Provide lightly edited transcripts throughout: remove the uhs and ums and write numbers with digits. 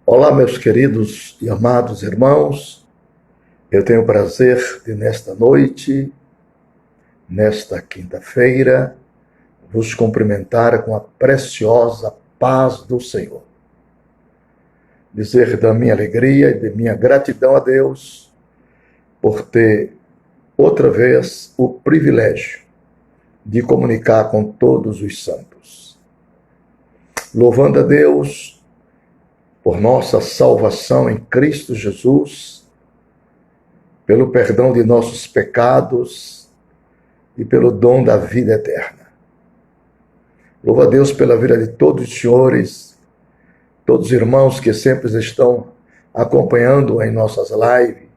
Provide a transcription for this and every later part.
Olá, meus queridos e amados irmãos. Eu tenho o prazer de, nesta noite, nesta quinta-feira, vos cumprimentar com a preciosa paz do Senhor. Dizer da minha alegria e de minha gratidão a Deus por ter outra vez o privilégio de comunicar com todos os santos. Louvando a Deus por nossa salvação em Cristo Jesus, pelo perdão de nossos pecados e pelo dom da vida eterna. Louvo a Deus pela vida de todos os senhores, todos os irmãos que sempre estão acompanhando em nossas lives.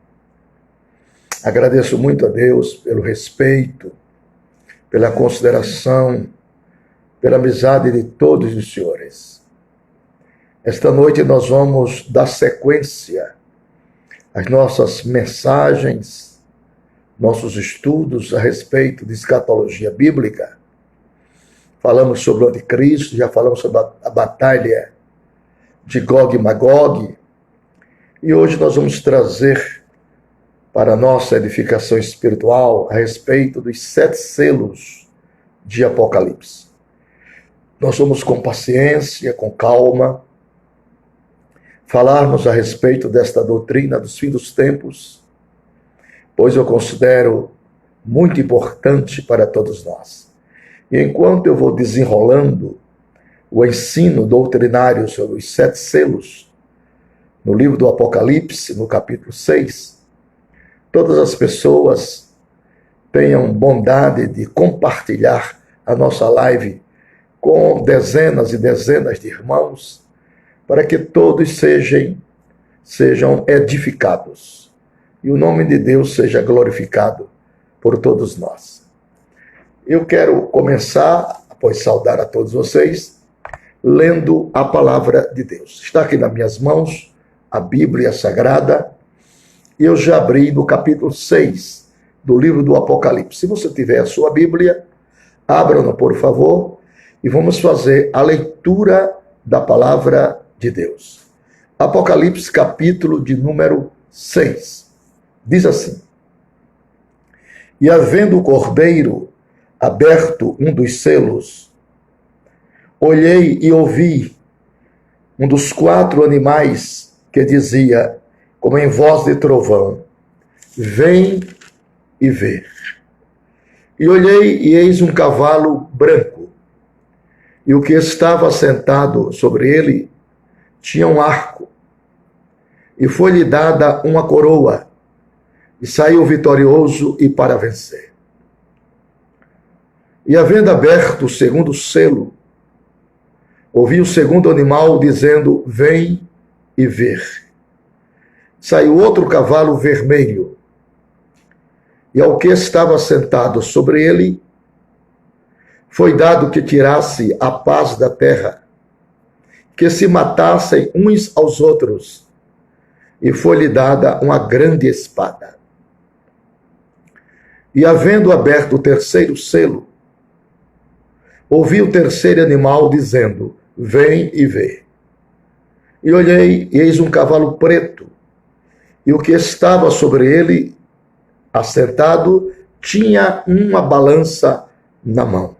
Agradeço muito a Deus pelo respeito, pela consideração, pela amizade de todos os senhores. Esta noite nós vamos dar sequência às nossas mensagens, nossos estudos a respeito de escatologia bíblica. Falamos sobre o anticristo, já falamos sobre a batalha de Gog e Magog. E hoje nós vamos trazer para a nossa edificação espiritual a respeito dos 7 selos de Apocalipse. Nós vamos com paciência, com calma, falarmos a respeito desta doutrina dos fins dos tempos, pois eu considero muito importante para todos nós. E enquanto eu vou desenrolando o ensino doutrinário sobre os 7 selos, no livro do Apocalipse, no capítulo 6, todas as pessoas tenham bondade de compartilhar a nossa live com dezenas e dezenas de irmãos, para que todos sejam edificados e o nome de Deus seja glorificado por todos nós. Eu quero começar, após saudar a todos vocês, lendo a palavra de Deus. Está aqui nas minhas mãos a Bíblia Sagrada e eu já abri no capítulo 6 do livro do Apocalipse. Se você tiver a sua Bíblia, abra-na, por favor, e vamos fazer a leitura da palavra de Deus. Apocalipse, capítulo de número 6. Diz assim: E havendo o cordeiro aberto um dos selos, olhei e ouvi um dos 4 animais que dizia, como em voz de trovão, vem e vê. E olhei e eis um cavalo branco, e o que estava sentado sobre ele tinha um arco, e foi-lhe dada uma coroa, e saiu vitorioso e para vencer. E havendo aberto o segundo selo, ouvi o segundo animal dizendo, vem e vê. Saiu outro cavalo vermelho, e ao que estava sentado sobre ele, foi dado que tirasse a paz da terra, que se matassem uns aos outros, e foi-lhe dada uma grande espada. E havendo aberto o terceiro selo, ouvi o terceiro animal dizendo, vem e vê. E olhei, e eis um cavalo preto, e o que estava sobre ele, assentado, tinha uma balança na mão.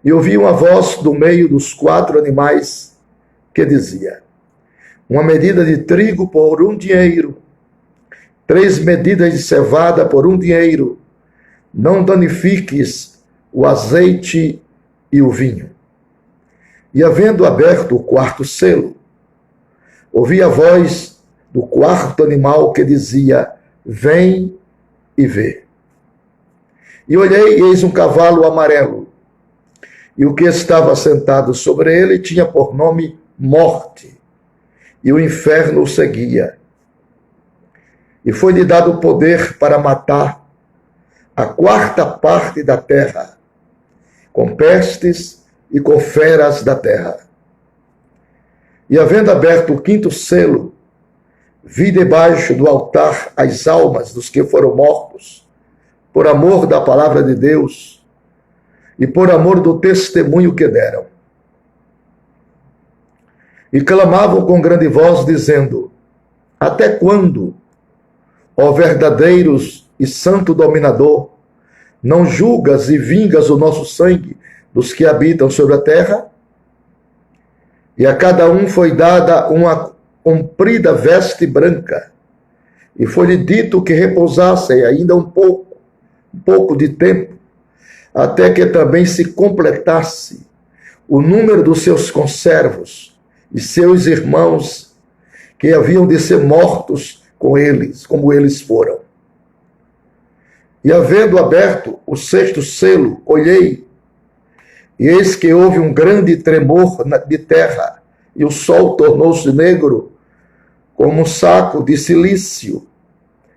E ouvi uma voz do meio dos 4 animais que dizia, uma medida de trigo por 1 dinheiro, 3 medidas de cevada por 1 dinheiro, não danifiques o azeite e o vinho. E havendo aberto o 4º selo, ouvi a voz do 4º animal que dizia, vem e vê. E olhei e eis um cavalo amarelo, e o que estava sentado sobre ele tinha por nome Morte, e o inferno o seguia. E foi-lhe dado o poder para matar a 4ª parte da terra, com pestes e com feras da terra. E havendo aberto o 5º selo, vi debaixo do altar as almas dos que foram mortos por amor da palavra de Deus e por amor do testemunho que deram. E clamavam com grande voz, dizendo: até quando, ó verdadeiros e santo dominador, não julgas e vingas o nosso sangue dos que habitam sobre a terra? E a cada um foi dada uma comprida veste branca, e foi-lhe dito que repousassem ainda um pouco de tempo, até que também se completasse o número dos seus conservos e seus irmãos, que haviam de ser mortos com eles, como eles foram. E havendo aberto o sexto selo, olhei, e eis que houve um grande tremor de terra, e o sol tornou-se negro como um saco de cilício,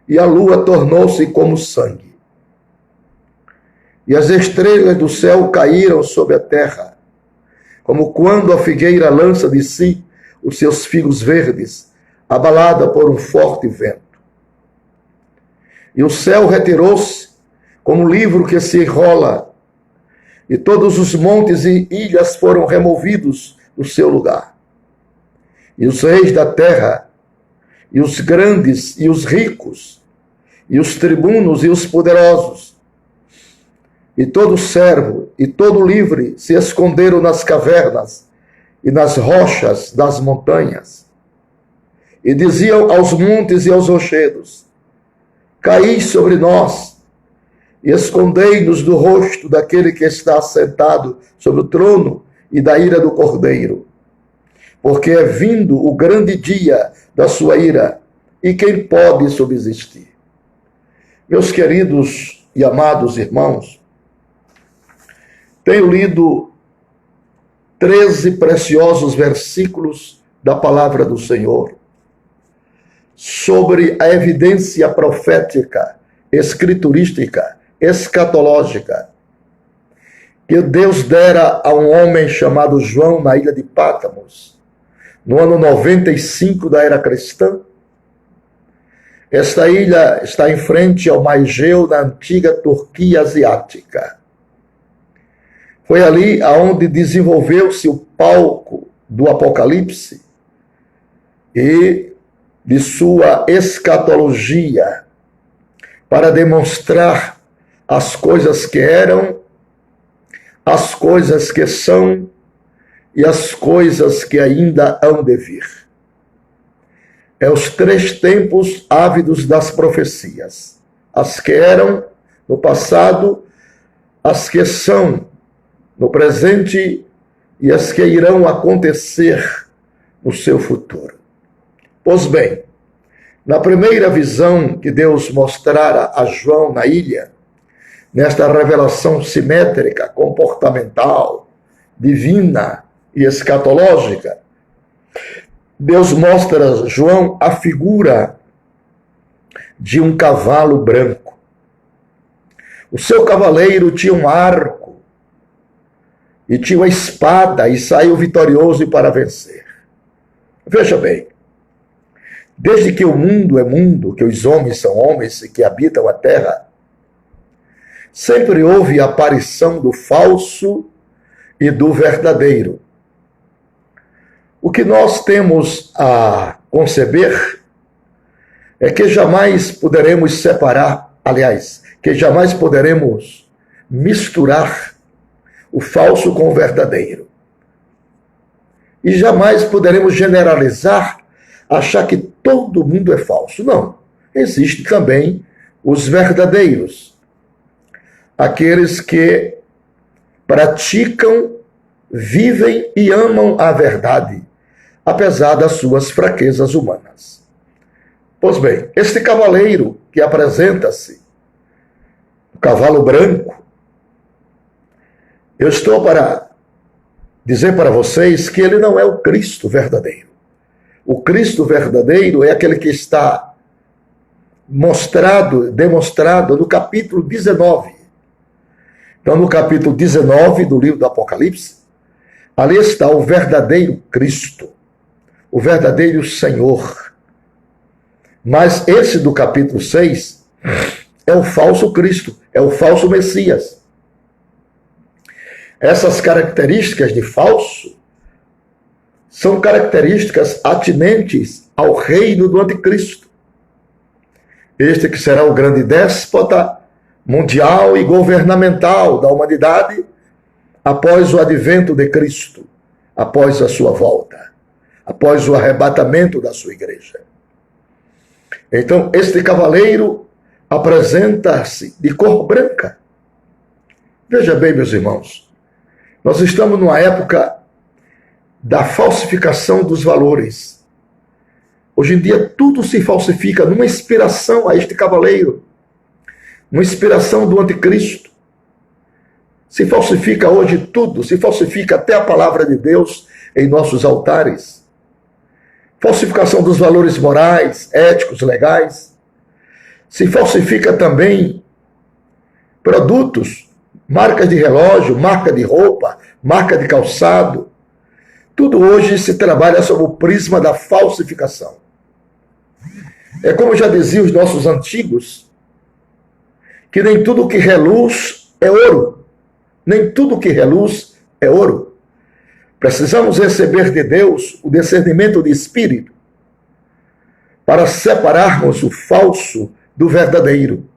e a lua tornou-se como sangue. E as estrelas do céu caíram sobre a terra, como quando a figueira lança de si os seus figos verdes, abalada por um forte vento. E o céu retirou-se como um livro que se enrola, e todos os montes e ilhas foram removidos do seu lugar. E os reis da terra, e os grandes e os ricos, e os tribunos e os poderosos, e todo servo e todo livre se esconderam nas cavernas e nas rochas das montanhas. E diziam aos montes e aos rochedos: caí sobre nós, e escondei-nos do rosto daquele que está sentado sobre o trono e da ira do Cordeiro. Porque é vindo o grande dia da sua ira, e quem pode subsistir? Meus queridos e amados irmãos, tenho lido 13 preciosos versículos da palavra do Senhor sobre a evidência profética, escriturística, escatológica, que Deus dera a um homem chamado João na ilha de Pátimos, no ano 95 da era cristã. Esta ilha está em frente ao Mar Egeu, na antiga Turquia asiática. Foi ali aonde desenvolveu-se o palco do Apocalipse e de sua escatologia, para demonstrar as coisas que eram, as coisas que são e as coisas que ainda hão de vir. É os 3 tempos ávidos das profecias: as que eram no passado, as que são no presente e as que irão acontecer no seu futuro. Pois bem, na primeira visão que Deus mostrara a João na ilha, nesta revelação simétrica, comportamental, divina e escatológica, Deus mostra a João a figura de um cavalo branco. O seu cavaleiro tinha um arco e tinha uma espada e saiu vitorioso para vencer. Veja bem, desde que o mundo é mundo, que os homens são homens e que habitam a terra, sempre houve a aparição do falso e do verdadeiro. O que nós temos a conceber é que jamais poderemos separar, aliás, que jamais poderemos misturar o falso com o verdadeiro. E jamais poderemos generalizar, achar que todo mundo é falso. Não. Existem também os verdadeiros. Aqueles que praticam, vivem e amam a verdade, apesar das suas fraquezas humanas. Pois bem, este cavaleiro que apresenta-se, o cavalo branco, eu estou para dizer para vocês que ele não é o Cristo verdadeiro. O Cristo verdadeiro é aquele que está demonstrado no capítulo 19. Então, no capítulo 19 do livro do Apocalipse, ali está o verdadeiro Cristo, o verdadeiro Senhor. Mas esse do capítulo 6 é o falso Cristo, é o falso Messias. Essas características de falso são características atinentes ao reino do anticristo. Este que será o grande déspota mundial e governamental da humanidade após o advento de Cristo, após a sua volta, após o arrebatamento da sua igreja. Então, este cavaleiro apresenta-se de cor branca. Veja bem, meus irmãos, nós estamos numa época da falsificação dos valores. Hoje em dia, tudo se falsifica numa inspiração a este cavaleiro, uma inspiração do anticristo. Se falsifica hoje tudo, se falsifica até a palavra de Deus em nossos altares. Falsificação dos valores morais, éticos, legais. Se falsifica também produtos, marcas de relógio, marca de roupa, marca de calçado. Tudo hoje se trabalha sob o prisma da falsificação. É como já diziam os nossos antigos, que nem tudo que reluz é ouro. Nem tudo que reluz é ouro. Precisamos receber de Deus o discernimento de espírito para separarmos o falso do verdadeiro.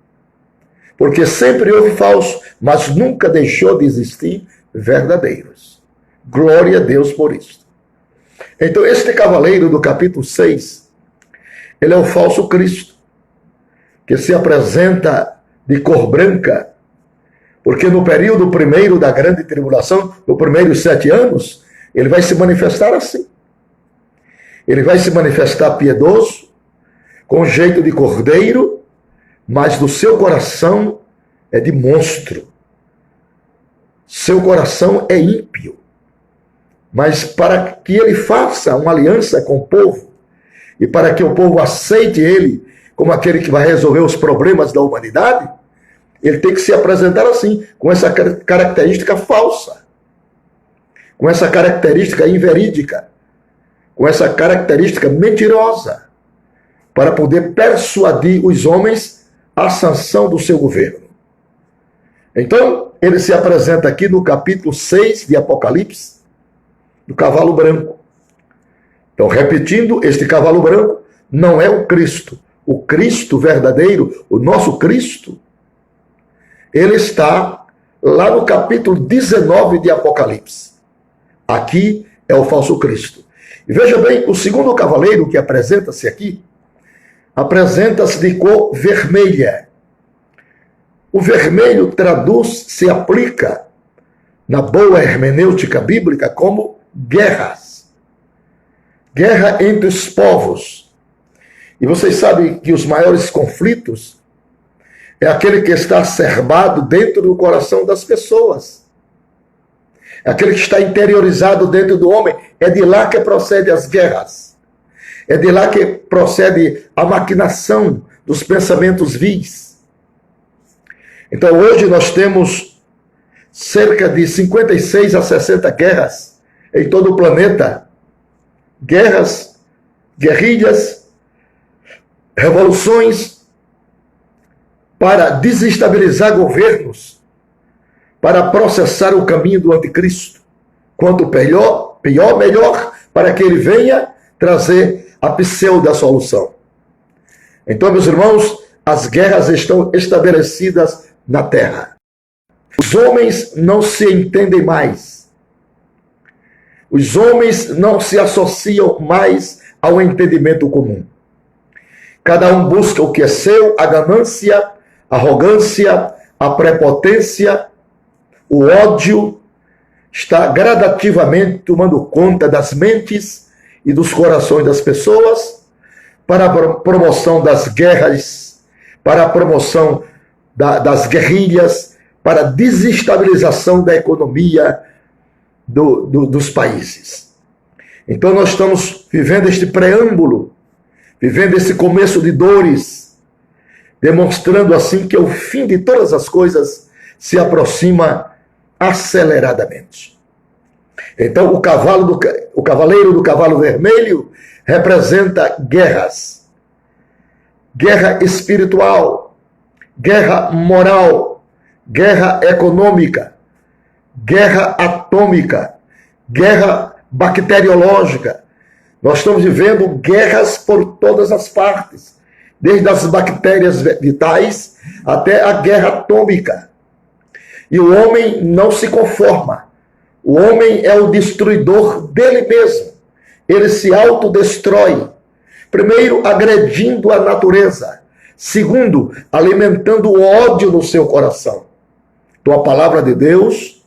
Porque sempre houve falso, mas nunca deixou de existir verdadeiros. Glória a Deus por isso. Então, este cavaleiro do capítulo 6, ele é o falso Cristo, que se apresenta de cor branca, porque no período primeiro da grande tribulação, no primeiros 7 anos, ele vai se manifestar assim. Ele vai se manifestar piedoso, com jeito de cordeiro, mas do seu coração é de monstro. Seu coração é ímpio. Mas para que ele faça uma aliança com o povo, e para que o povo aceite ele como aquele que vai resolver os problemas da humanidade, ele tem que se apresentar assim, com essa característica falsa, com essa característica inverídica, com essa característica mentirosa, para poder persuadir os homens à sanção do seu governo. Então, ele se apresenta aqui no capítulo 6 de Apocalipse, do cavalo branco. Então, repetindo, este cavalo branco não é o Cristo. O Cristo verdadeiro, o nosso Cristo, ele está lá no capítulo 19 de Apocalipse. Aqui é o falso Cristo. E veja bem, o segundo cavaleiro que apresenta-se aqui, apresenta-se de cor vermelha. O vermelho traduz, se aplica na boa hermenêutica bíblica como guerras. Guerra entre os povos. E vocês sabem que os maiores conflitos é aquele que está acerbado dentro do coração das pessoas. É aquele que está interiorizado dentro do homem. É de lá que procedem as guerras. É de lá que procede a maquinação dos pensamentos vis. Então hoje nós temos cerca de 56 a 60 guerras em todo o planeta. Guerras, guerrilhas, revoluções, para desestabilizar governos, para processar o caminho do anticristo. Quanto pior, melhor, para que ele venha trazer a pseudo-solução. Então, meus irmãos, as guerras estão estabelecidas na terra. Os homens não se entendem mais. Os homens não se associam mais ao entendimento comum. Cada um busca o que é seu, a ganância, a arrogância, a prepotência, o ódio está gradativamente tomando conta das mentes e dos corações das pessoas para a promoção das guerras, para a promoção das guerrilhas, para a desestabilização da economia dos países. Então nós estamos vivendo este preâmbulo, vivendo esse começo de dores, demonstrando assim que o fim de todas as coisas se aproxima aceleradamente. Então o cavaleiro do cavalo vermelho representa guerras. Guerra espiritual, guerra moral, guerra econômica, guerra atômica, guerra bacteriológica. Nós estamos vivendo guerras por todas as partes, desde as bactérias vitais até a guerra atômica. E o homem não se conforma. O homem é o destruidor dele mesmo. Ele se autodestrói. Primeiro, agredindo a natureza. Segundo, alimentando o ódio no seu coração. Então, a palavra de Deus,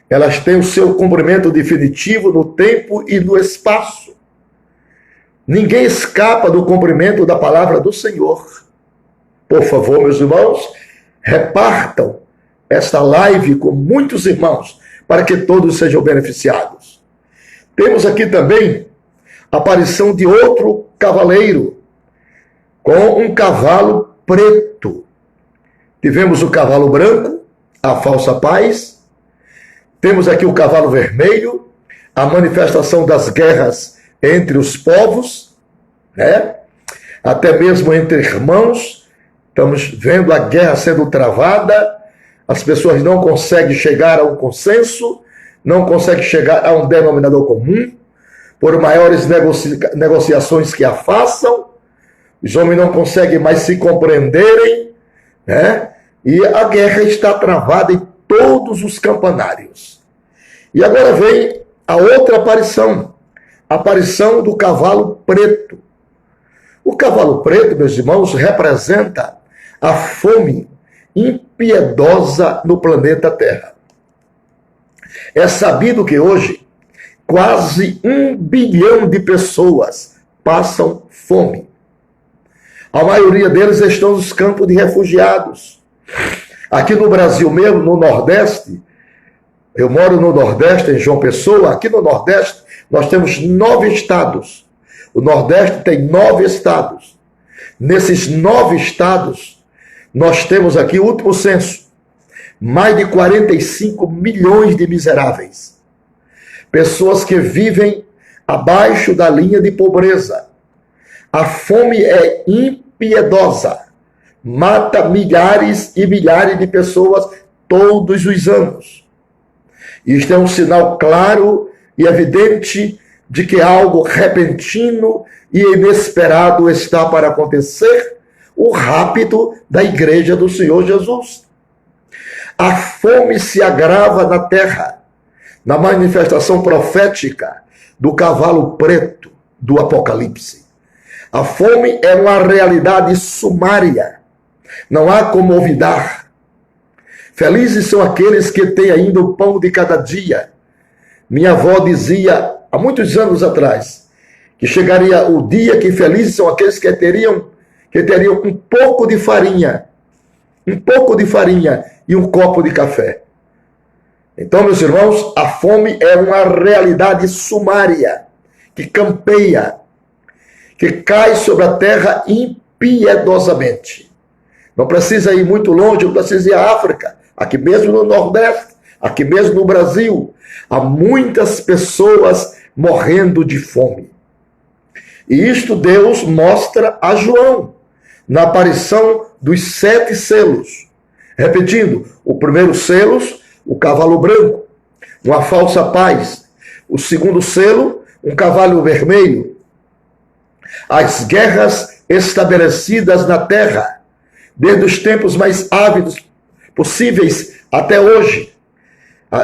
elas têm o seu cumprimento definitivo no tempo e no espaço. Ninguém escapa do cumprimento da palavra do Senhor. Por favor, meus irmãos, repartam esta live com muitos irmãos, para que todos sejam beneficiados. Temos aqui também a aparição de outro cavaleiro, com um cavalo preto. Tivemos o cavalo branco, a falsa paz. Temos aqui o cavalo vermelho, a manifestação das guerras entre os povos, né? Até mesmo entre irmãos. Estamos vendo a guerra sendo travada. As pessoas não conseguem chegar a um consenso, não conseguem chegar a um denominador comum, por maiores negociações que a façam. Os homens não conseguem mais se compreenderem, né? E a guerra está travada em todos os campanários. E agora vem a outra aparição, a aparição do cavalo preto. O cavalo preto, meus irmãos, representa a fome impiedosa no planeta Terra. É sabido que hoje quase 1 bilhão de pessoas passam fome. A maioria deles estão nos campos de refugiados. Aqui no Brasil mesmo, no Nordeste, eu moro no Nordeste, em João Pessoa. Aqui no Nordeste nós temos 9 estados. O Nordeste tem 9 estados. Nesses 9 estados, nós temos aqui o último censo, mais de 45 milhões de miseráveis. Pessoas que vivem abaixo da linha de pobreza. A fome é impiedosa. Mata milhares e milhares de pessoas todos os anos. Isto é um sinal claro e evidente de que algo repentino e inesperado está para acontecer, o rapto da igreja do Senhor Jesus. A fome se agrava na terra, na manifestação profética do cavalo preto do Apocalipse. A fome é uma realidade sumária, não há como olvidar. Felizes são aqueles que têm ainda o pão de cada dia. Minha avó dizia, há muitos anos atrás, que chegaria o dia que felizes são aqueles que teriam um pouco de farinha e um copo de café. Então, meus irmãos, a fome é uma realidade sumária, que campeia, que cai sobre a terra impiedosamente. Não precisa ir muito longe, não precisa ir à África, aqui mesmo no Nordeste, aqui mesmo no Brasil, há muitas pessoas morrendo de fome. E isto Deus mostra a João, na aparição dos 7 selos. Repetindo, o primeiro selo, o cavalo branco, uma falsa paz. O segundo selo, um cavalo vermelho. As guerras estabelecidas na terra, desde os tempos mais ávidos possíveis até hoje.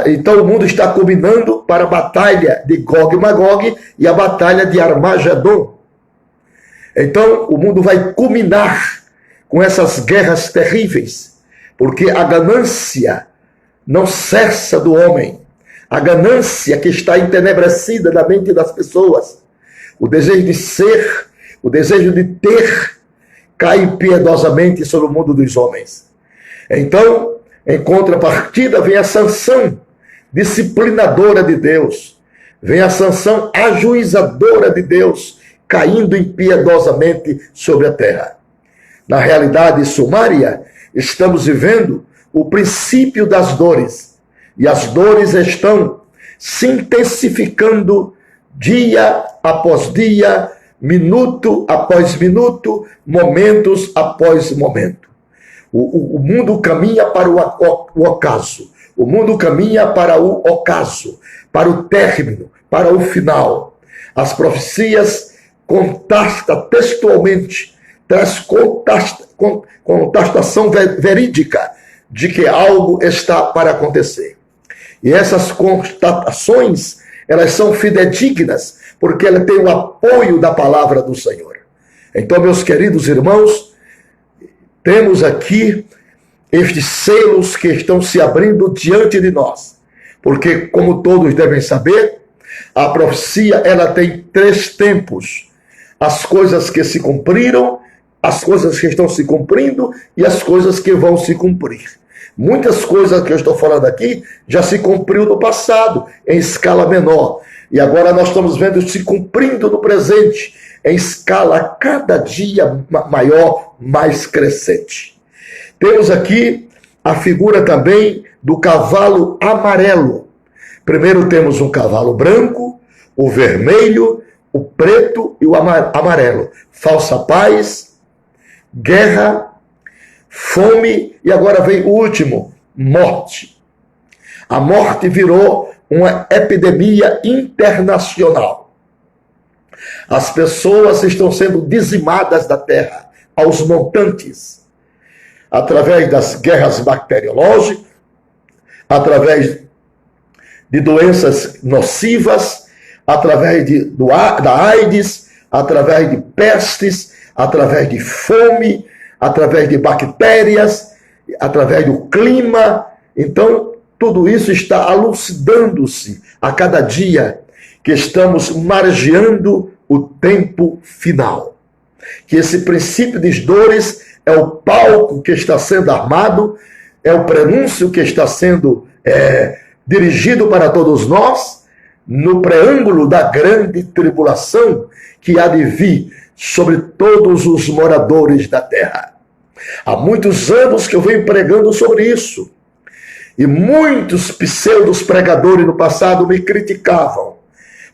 Então o mundo está combinando para a batalha de Gog e Magog e a batalha de Armagedon. Então o mundo vai culminar com essas guerras terríveis, porque a ganância não cessa do homem. A ganância que está entenebrecida na mente das pessoas, o desejo de ser, o desejo de ter, cai impiedosamente sobre o mundo dos homens. Então, em contrapartida, vem a sanção disciplinadora de Deus, vem a sanção ajuizadora de Deus, caindo impiedosamente sobre a terra. Na realidade sumária, estamos vivendo o princípio das dores, e as dores estão se intensificando dia após dia, minuto após minuto, momentos após momento. O mundo caminha para o ocaso. O mundo caminha para o ocaso, para o término, para o final. As profecias contestam textualmente, traz contestação verídica de que algo está para acontecer. E essas constatações, elas são fidedignas, porque ela tem o apoio da palavra do Senhor. Então, meus queridos irmãos, temos aqui estes selos que estão se abrindo diante de nós. Porque, como todos devem saber, a profecia ela tem 3 tempos. As coisas que se cumpriram, as coisas que estão se cumprindo e as coisas que vão se cumprir. Muitas coisas que eu estou falando aqui já se cumpriu no passado, em escala menor. E agora nós estamos vendo se cumprindo no presente, em escala cada dia maior, mais crescente. Temos aqui a figura também do cavalo amarelo. Primeiro temos um cavalo branco, o vermelho, o preto e o amarelo. Falsa paz, guerra, fome e agora vem o último, morte. A morte virou uma epidemia internacional. As pessoas estão sendo dizimadas da terra aos montantes, através das guerras bacteriológicas, através de doenças nocivas, através da AIDS, através de pestes, através de fome, através de bactérias, através do clima. Então, tudo isso está alucidando-se a cada dia que estamos margeando o tempo final. Que esse princípio de dores é o palco que está sendo armado, é o prenúncio que está sendo dirigido para todos nós, no preâmbulo da grande tribulação que há de vir sobre todos os moradores da terra. Há muitos anos que eu venho pregando sobre isso. E muitos pseudos pregadores no passado me criticavam,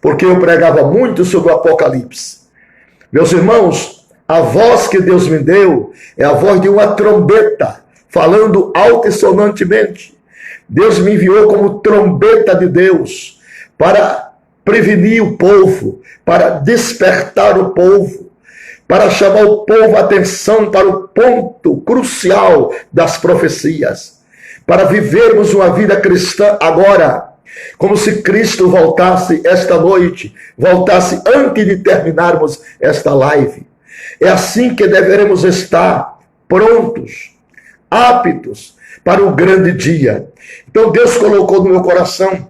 porque eu pregava muito sobre o Apocalipse. Meus irmãos, a voz que Deus me deu é a voz de uma trombeta, falando altissonantemente. Deus me enviou como trombeta de Deus para prevenir o povo, para despertar o povo, para chamar o povo a atenção para o ponto crucial das profecias, para vivermos uma vida cristã agora, como se Cristo voltasse esta noite, voltasse antes de terminarmos esta live. É assim que deveremos estar prontos, aptos para o grande dia. Então Deus colocou no meu coração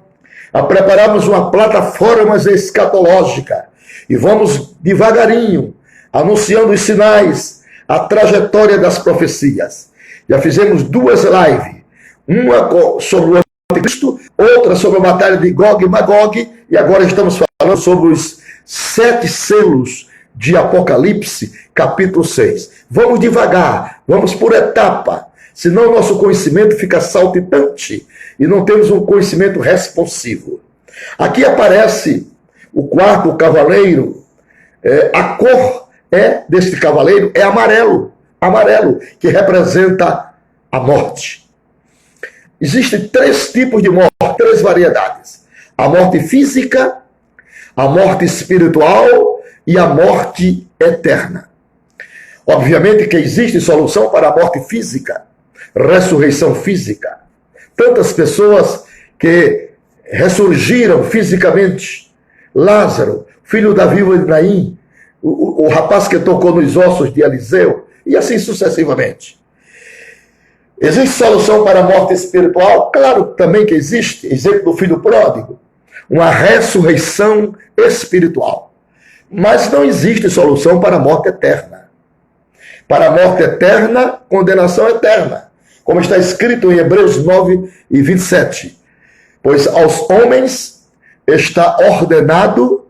a prepararmos uma plataforma escatológica e vamos devagarinho anunciando os sinais, a trajetória das profecias. Já fizemos 2 lives, uma sobre o Anticristo, outra sobre a batalha de Gog e Magog, e agora estamos falando sobre os 7 selos de Apocalipse, capítulo 6. Vamos devagar, vamos por etapa, senão nosso conhecimento fica saltitante e não temos um conhecimento responsivo. Aqui aparece o 4º cavaleiro, a cor deste cavaleiro é amarelo, que representa a morte. Existem 3 tipos de morte, 3 variedades. A morte física, a morte espiritual e a morte eterna. Obviamente que existe solução para a morte física, ressurreição física. Tantas pessoas que ressurgiram fisicamente. Lázaro, filho da viúva de Naim, o rapaz que tocou nos ossos de Eliseu, e assim sucessivamente. Existe solução para a morte espiritual? Claro também que existe. Exemplo do filho pródigo. Uma ressurreição espiritual. Mas não existe solução para a morte eterna. Para a morte eterna, condenação eterna. Como está escrito em Hebreus 9 e 27. Pois aos homens está ordenado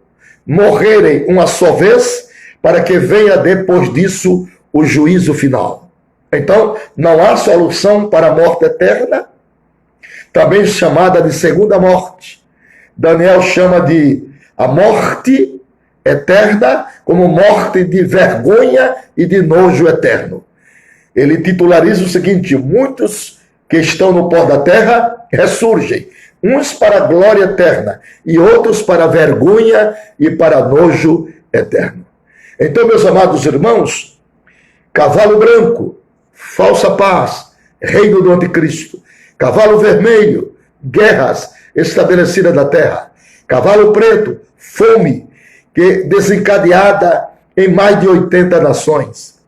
morrerem uma só vez, para que venha depois disso o juízo final. Então, não há solução para a morte eterna, também chamada de segunda morte. Daniel chama de a morte eterna como morte de vergonha e de nojo eterno. ele titulariza o seguinte: muitos que estão no pó da terra ressurgem, uns para a glória eterna e outros para a vergonha e para nojo eterno. Então, meus amados irmãos, cavalo branco, falsa paz, reino do anticristo. Cavalo vermelho, guerras estabelecidas na terra. Cavalo preto, fome, que desencadeada em mais de 80 nações.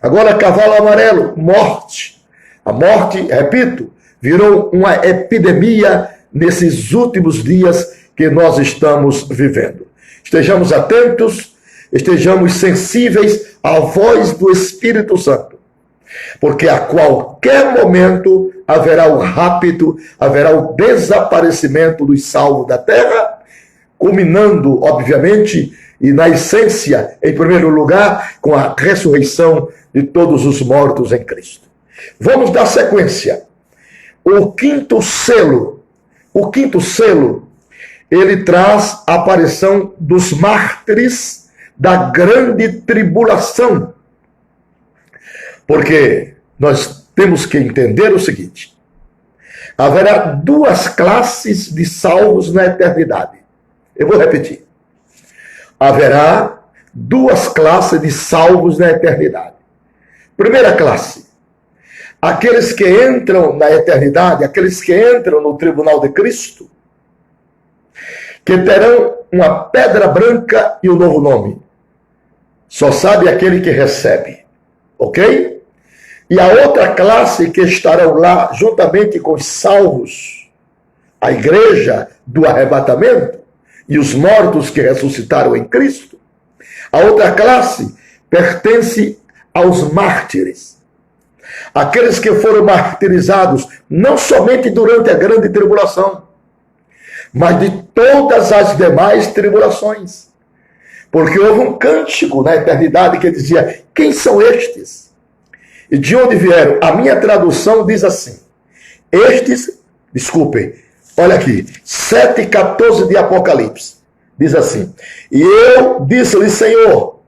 Agora, cavalo amarelo, morte. A morte, repito, virou uma epidemia nesses últimos dias que nós estamos vivendo. Estejamos atentos, estejamos sensíveis à voz do Espírito Santo, porque a qualquer momento haverá o rapto, haverá o desaparecimento dos salvos da terra, culminando, obviamente, e na essência, em primeiro lugar, com a ressurreição de todos os mortos em Cristo. Vamos dar sequência. O quinto selo, ele traz a aparição dos mártires da grande tribulação. Porque nós temos que entender o seguinte: haverá duas classes de salvos na eternidade. Eu vou repetir. Haverá duas classes de salvos na eternidade. Primeira classe, aqueles que entram na eternidade, aqueles que entram no tribunal de Cristo, que terão uma pedra branca e um novo nome. Só sabe aquele que recebe. Ok? E a outra classe que estarão lá juntamente com os salvos, a igreja do arrebatamento e os mortos que ressuscitaram em Cristo, a outra classe pertence aos mártires. Aqueles que foram martirizados não somente durante a grande tribulação, mas de todas as demais tribulações. Porque houve um cântico na eternidade que dizia: quem são estes? E de onde vieram? A minha tradução diz assim: desculpem, olha aqui, 7,14 de Apocalipse. Diz assim: e eu disse-lhe, Senhor,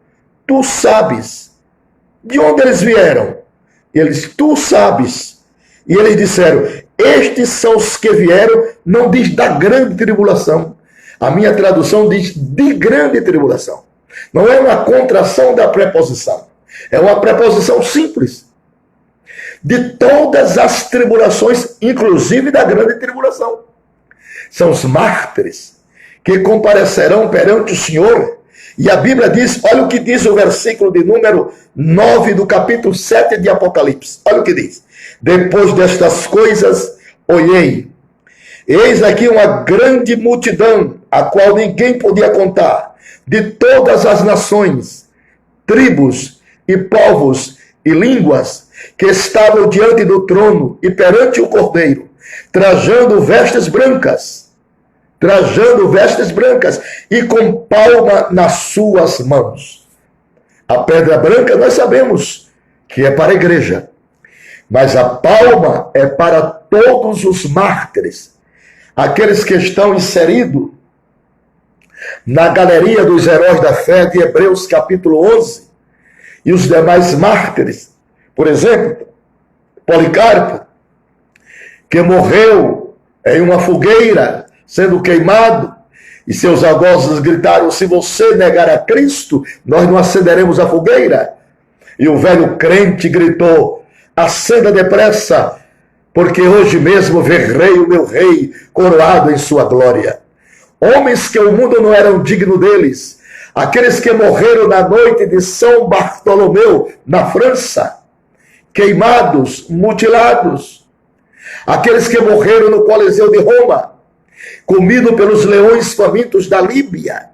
tu sabes de onde eles vieram. E eles, tu sabes. E eles disseram: estes são os que vieram, não diz da grande tribulação. A minha tradução diz de grande tribulação. Não é uma contração da preposição. É uma preposição simples. De todas as tribulações, inclusive da grande tribulação. São os mártires que comparecerão perante o Senhor. E a Bíblia diz, olha o que diz o versículo de número 9 do capítulo 7 de Apocalipse. Olha o que diz. Depois destas coisas, olhei. Eis aqui uma grande multidão, a qual ninguém podia contar, de todas as nações, tribos e povos e línguas, que estavam diante do trono e perante o Cordeiro, trajando vestes brancas, e com palma nas suas mãos. A pedra branca nós sabemos que é para a igreja, mas a palma é para todos os mártires, aqueles que estão inseridos na galeria dos heróis da fé de Hebreus capítulo 11, e os demais mártires, por exemplo, Policarpo, que morreu em uma fogueira, sendo queimado, e seus algozes gritaram: se você negar a Cristo, nós não acenderemos a fogueira. E o velho crente gritou: acenda depressa, porque hoje mesmo verrei o meu rei coroado em sua glória. Homens que o mundo não era digno deles, aqueles que morreram na noite de São Bartolomeu, na França, queimados, mutilados, aqueles que morreram no Coliseu de Roma, comido pelos leões famintos da Líbia,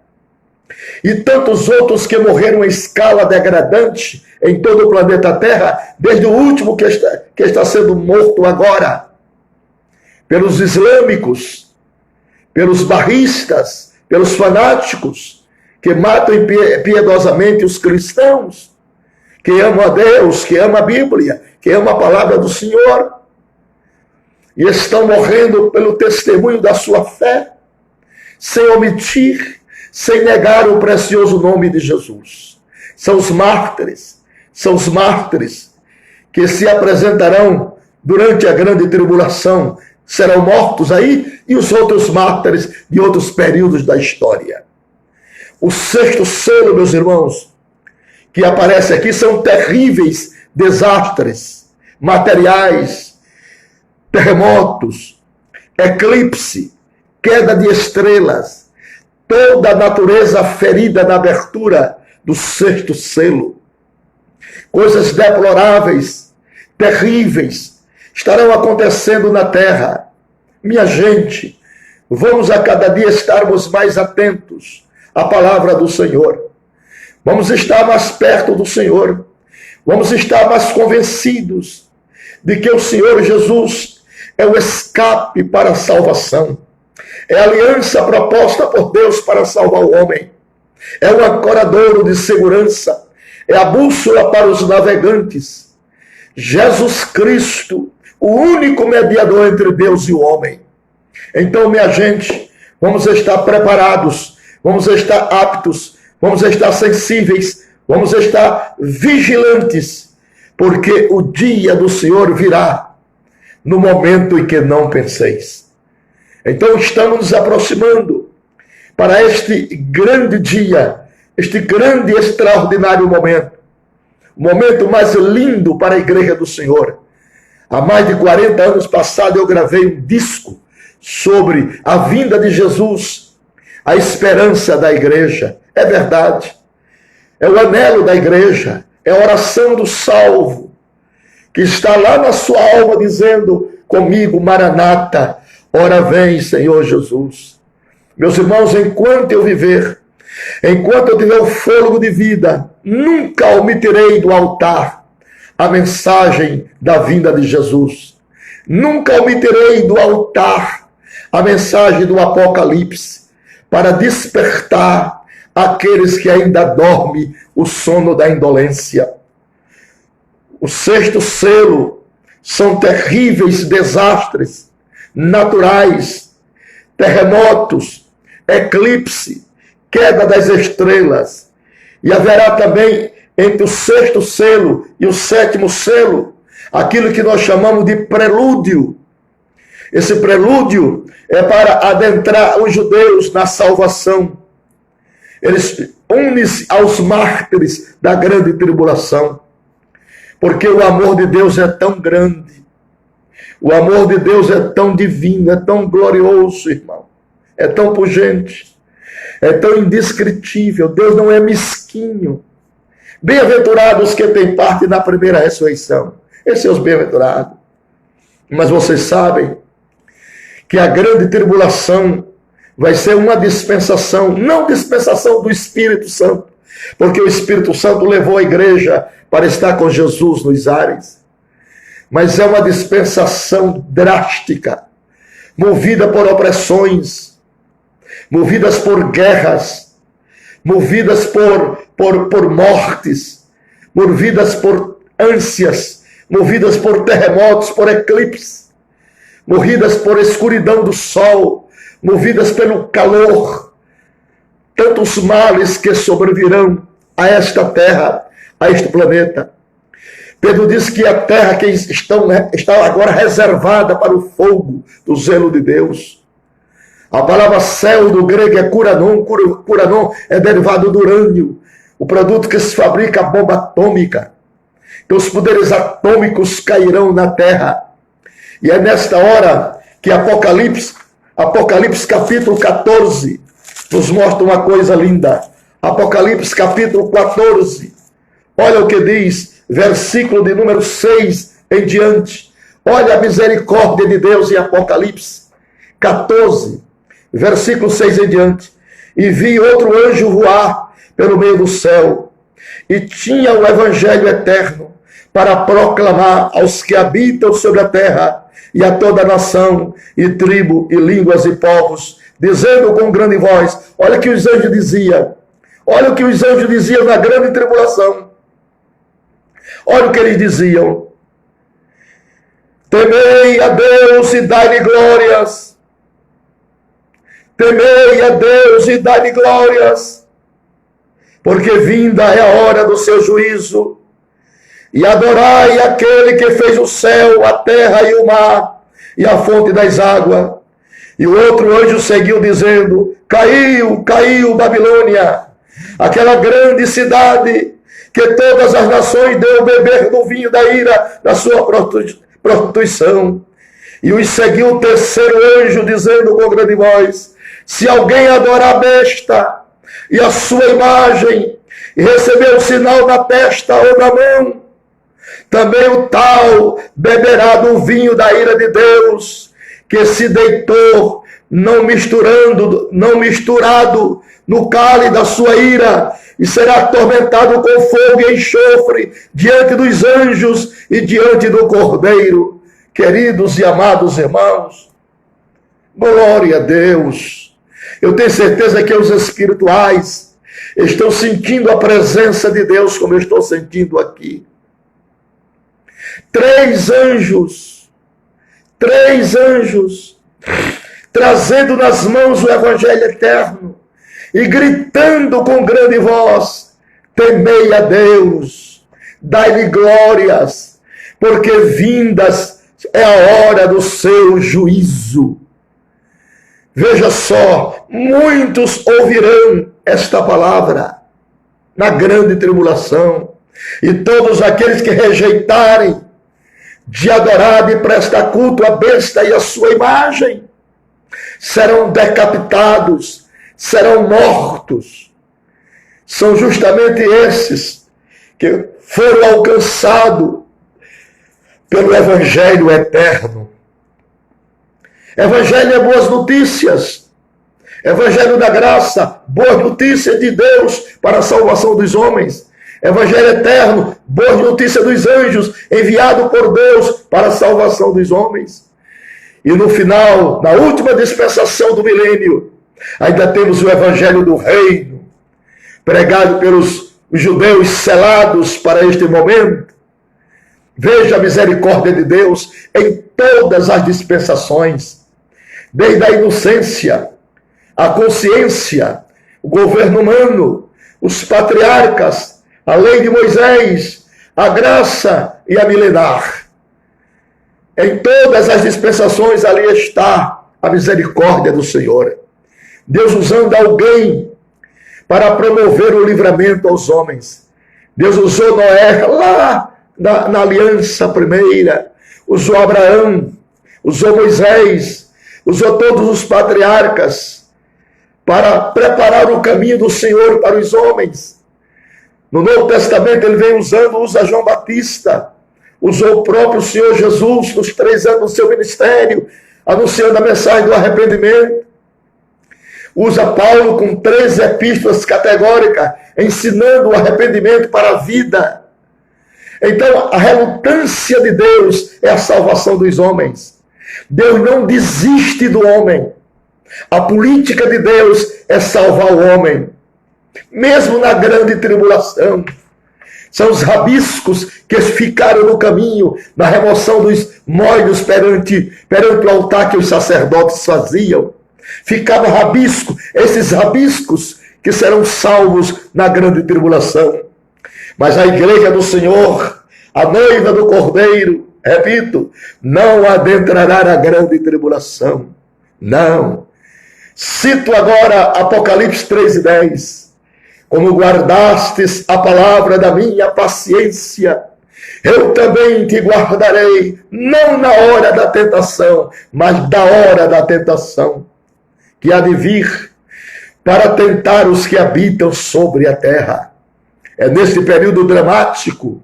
e tantos outros que morreram em escala degradante em todo o planeta Terra, desde o último que está sendo morto agora, pelos islâmicos, pelos barristas, pelos fanáticos, que matam piedosamente os cristãos, que amam a Deus, que amam a Bíblia, que amam a palavra do Senhor, e estão morrendo pelo testemunho da sua fé, sem omitir, sem negar o precioso nome de Jesus. São os mártires que se apresentarão durante a grande tribulação serão mortos aí, e os outros mártires de outros períodos da história. O sexto selo, meus irmãos, que aparece aqui, são terríveis desastres materiais, terremotos, eclipse, queda de estrelas, toda a natureza ferida na abertura do sexto selo. Coisas deploráveis, terríveis, estarão acontecendo na terra. Minha gente, vamos a cada dia estarmos mais atentos à palavra do Senhor. Vamos estar mais perto do Senhor. Vamos estar mais convencidos de que o Senhor Jesus é o escape para a salvação. É a aliança proposta por Deus para salvar o homem. É o ancoradouro de segurança. É a bússola para os navegantes. Jesus Cristo, o único mediador entre Deus e o homem. Então, minha gente, vamos estar preparados, vamos estar aptos, vamos estar sensíveis, vamos estar vigilantes, porque o dia do Senhor virá no momento em que não penseis. Então, estamos nos aproximando para este grande dia, este grande e extraordinário momento, o momento mais lindo para a igreja do Senhor. Há mais de 40 anos passados eu gravei um disco sobre a vinda de Jesus, a esperança da igreja. É verdade. É o anelo da igreja, é a oração do salvo, que está lá na sua alma dizendo comigo, Maranata, ora vem, Senhor Jesus. Meus irmãos, enquanto eu viver, enquanto eu tiver o fôlego de vida, nunca omitirei do altar a mensagem da vinda de Jesus. Nunca omitirei do altar a mensagem do Apocalipse, para despertar aqueles que ainda dormem o sono da indolência. O sexto selo são terríveis desastres naturais, terremotos, eclipse, queda das estrelas. E haverá também entre o sexto selo e o sétimo selo aquilo que nós chamamos de prelúdio. Esse prelúdio é para adentrar os judeus na salvação. Eles unem-se aos mártires da grande tribulação. Porque o amor de Deus é tão grande. O amor de Deus é tão divino, é tão glorioso, irmão. É tão pungente. É tão indescritível. Deus não é mesquinho. Bem-aventurados que têm parte na primeira ressurreição. Esses são os bem-aventurados. Mas vocês sabem que a grande tribulação vai ser uma dispensação, não dispensação do Espírito Santo, porque o Espírito Santo levou a igreja para estar com Jesus nos ares, mas é uma dispensação drástica, movida por opressões, movidas por guerras, movidas por mortes, movidas por ânsias, movidas por terremotos, por eclipses, movidas por escuridão do sol, movidas pelo calor, tantos males que sobrevirão a esta terra, a este planeta. Pedro diz que a terra que está agora reservada para o fogo do zelo de Deus. A palavra céu do grego é curanon, curanon é derivado do urânio, o produto que se fabrica a bomba atômica. Então os poderes atômicos cairão na terra. E é nesta hora que Apocalipse capítulo 14 nos mostra uma coisa linda. Apocalipse capítulo 14. Olha o que diz, versículo de número 6 em diante. Olha a misericórdia de Deus em Apocalipse 14, versículo 6 em diante. E vi outro anjo voar pelo meio do céu, e tinha o evangelho eterno para proclamar aos que habitam sobre a terra e a toda nação, e tribo, e línguas, e povos, dizendo com grande voz, olha o que os anjos diziam, olha o que os anjos diziam na grande tribulação, olha o que eles diziam, temei a Deus e dai-lhe glórias, temei a Deus e dai-lhe glórias, porque vinda é a hora do seu juízo, e adorai aquele que fez o céu, a terra e o mar, e a fonte das águas. E o outro anjo seguiu dizendo: caiu, caiu Babilônia, aquela grande cidade que todas as nações deu beber do vinho da ira da sua prostituição. E os seguiu o terceiro anjo dizendo com grande voz: se alguém adorar a besta e a sua imagem, e receber o sinal na testa ou na mão, também o tal beberá do vinho da ira de Deus, que se deitou, não misturado no cálice da sua ira, e será atormentado com fogo e enxofre diante dos anjos e diante do Cordeiro. Queridos e amados irmãos, glória a Deus. Eu tenho certeza que os espirituais estão sentindo a presença de Deus como eu estou sentindo aqui. 3 anjos, trazendo nas mãos o Evangelho eterno e gritando com grande voz: temei a Deus, dai-lhe glórias, porque vindas é a hora do seu juízo. Veja só, muitos ouvirão esta palavra na grande tribulação, e todos aqueles que rejeitarem de adorar e prestar culto à besta e à sua imagem serão decapitados, serão mortos. São justamente esses que foram alcançados pelo Evangelho eterno. Evangelho é boas notícias. Evangelho da graça, boas notícias de Deus para a salvação dos homens. Evangelho eterno, boas notícias dos anjos, enviado por Deus para a salvação dos homens. E no final, na última dispensação do milênio, ainda temos o Evangelho do Reino, pregado pelos judeus selados para este momento. Veja a misericórdia de Deus em todas as dispensações, desde a inocência, a consciência, o governo humano, os patriarcas, a lei de Moisés, a graça e a milenar. Em todas as dispensações ali está a misericórdia do Senhor. Deus usando alguém para promover o livramento aos homens. Deus usou Noé lá na aliança primeira, usou Abraão, usou Moisés, usou todos os patriarcas para preparar o caminho do Senhor para os homens. No Novo Testamento ele vem usa João Batista, usou o próprio Senhor Jesus nos 3 anos do seu ministério, anunciando a mensagem do arrependimento. Usa Paulo com 13 epístolas categóricas, ensinando o arrependimento para a vida. Então, a relutância de Deus é a salvação dos homens. Deus não desiste do homem. A política de Deus é salvar o homem. Mesmo na grande tribulação. São os rabiscos que ficaram no caminho, na remoção dos molhos perante o altar que os sacerdotes faziam. Ficava rabisco, esses rabiscos que serão salvos na grande tribulação. Mas a igreja do Senhor, a noiva do Cordeiro, repito, não adentrará na grande tribulação. Não. Cito agora Apocalipse 3:10. Como guardastes a palavra da minha paciência, eu também te guardarei, não na hora da tentação, mas da hora da tentação, que há de vir para tentar os que habitam sobre a terra. É neste período dramático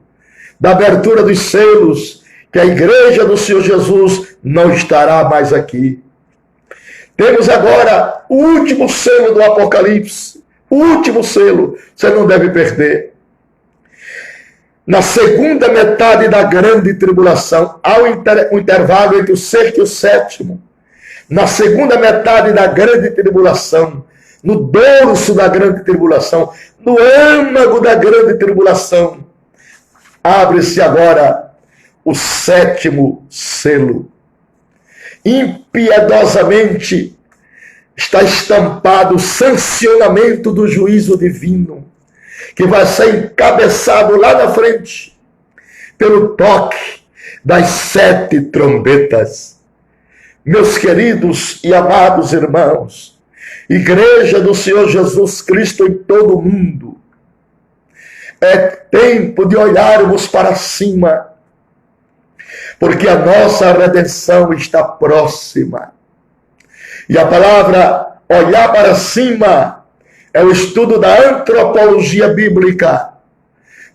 da abertura dos selos que a igreja do Senhor Jesus não estará mais aqui. Temos agora o último selo do Apocalipse. O último selo, você não deve perder. Na segunda metade da grande tribulação, há um intervalo entre o 6º e o 7º. Na segunda metade da grande tribulação, no dorso da grande tribulação, no âmago da grande tribulação, abre-se agora o 7º selo. Impiedosamente está estampado o sancionamento do juízo divino, que vai ser encabeçado lá na frente pelo toque das 7 trombetas. Meus queridos e amados irmãos, Igreja do Senhor Jesus Cristo em todo o mundo, é tempo de olharmos para cima, porque a nossa redenção está próxima. E a palavra olhar para cima é o estudo da antropologia bíblica,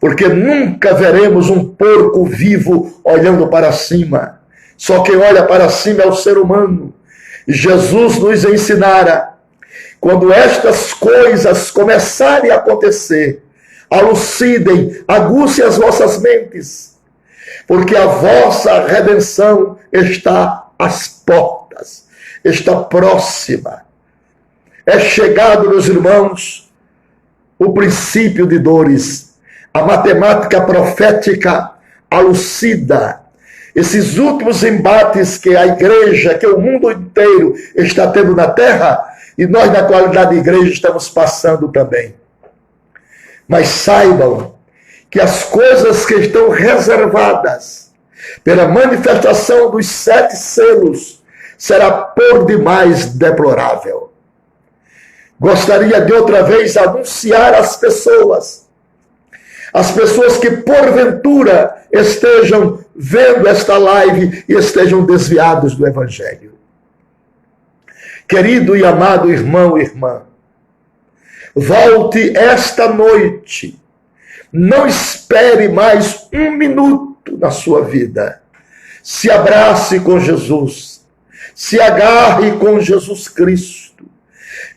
porque nunca veremos um porco vivo olhando para cima. Só quem olha para cima é o ser humano. E Jesus nos ensinara, quando estas coisas começarem a acontecer, alucidem, agucem as vossas mentes, porque a vossa redenção está às portas, está próxima. É chegado, meus irmãos, o princípio de dores. A matemática profética alucida esses últimos embates que a igreja, que o mundo inteiro está tendo na terra, e nós, na qualidade de igreja, estamos passando também. Mas saibam que as coisas que estão reservadas pela manifestação dos 7 selos será por demais deplorável. Gostaria de outra vez anunciar às pessoas que porventura estejam vendo esta live e estejam desviados do Evangelho. Querido e amado irmão e irmã, volte esta noite. Não espere mais um minuto na sua vida. Se abrace com Jesus. Se agarre com Jesus Cristo.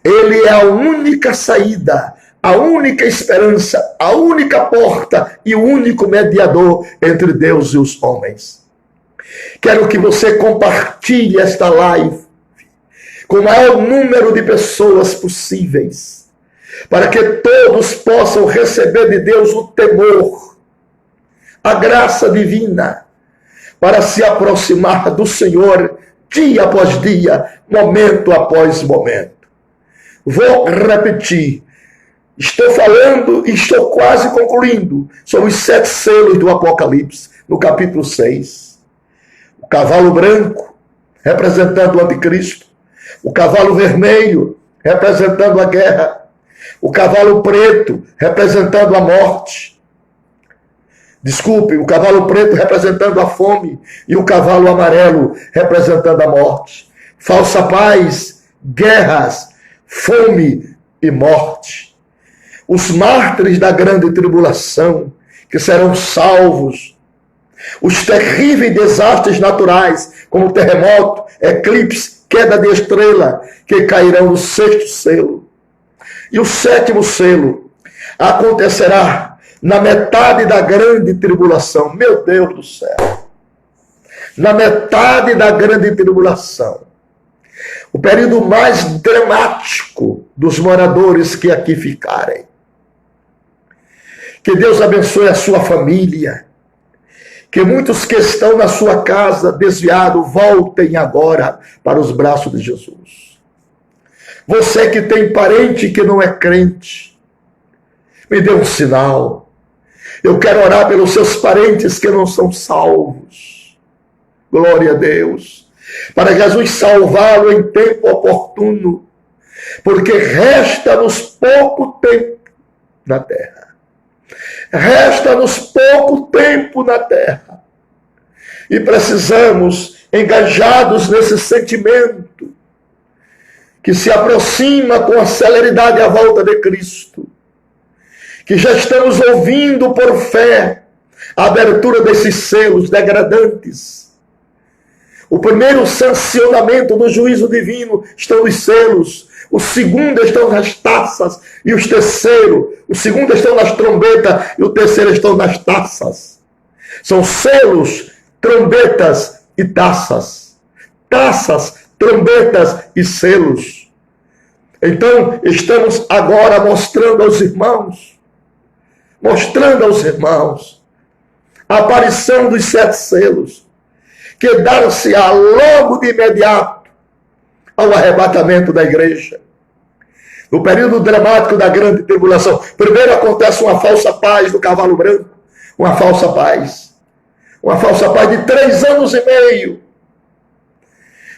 Ele é a única saída, a única esperança, a única porta e o único mediador entre Deus e os homens. Quero que você compartilhe esta live com o maior número de pessoas possíveis, para que todos possam receber de Deus o temor, a graça divina, para se aproximar do Senhor dia após dia, momento após momento. Vou repetir. Estou falando e estou quase concluindo sobre os 7 selos do Apocalipse, no capítulo 6. O cavalo branco, representando o anticristo. O cavalo vermelho, representando a guerra. O cavalo preto, representando a morte. Desculpe, o cavalo preto representando a fome. E o cavalo amarelo representando a morte. Falsa paz, guerras, fome e morte. Os mártires da grande tribulação, que serão salvos. Os terríveis desastres naturais, como terremoto, eclipse, queda de estrela, que cairão no 6º selo. E o 7º selo acontecerá na metade da grande tribulação. Meu Deus do céu! Na metade da grande tribulação. O período mais dramático dos moradores que aqui ficarem. Que Deus abençoe a sua família. Que muitos que estão na sua casa desviados voltem agora para os braços de Jesus. Você que tem parente que não é crente, me dê um sinal. Eu quero orar pelos seus parentes que não são salvos. Glória a Deus. Para Jesus salvá-lo em tempo oportuno. Porque resta-nos pouco tempo na terra. Resta-nos pouco tempo na terra. E precisamos, engajados nesse sentimento, que se aproxima com a celeridade à volta de Cristo, que já estamos ouvindo por fé a abertura desses selos degradantes. O primeiro sancionamento do juízo divino estão nos selos. O segundo estão nas taças e os terceiros. O segundo estão nas trombetas e o terceiro estão nas taças. São selos, trombetas e taças. Taças, trombetas e selos. Então, estamos agora mostrando aos irmãos a aparição dos 7 selos, que dar-se-á logo de imediato ao arrebatamento da igreja. No período dramático da grande tribulação, primeiro acontece uma falsa paz do cavalo branco, uma falsa paz. Uma falsa paz de 3 anos e meio.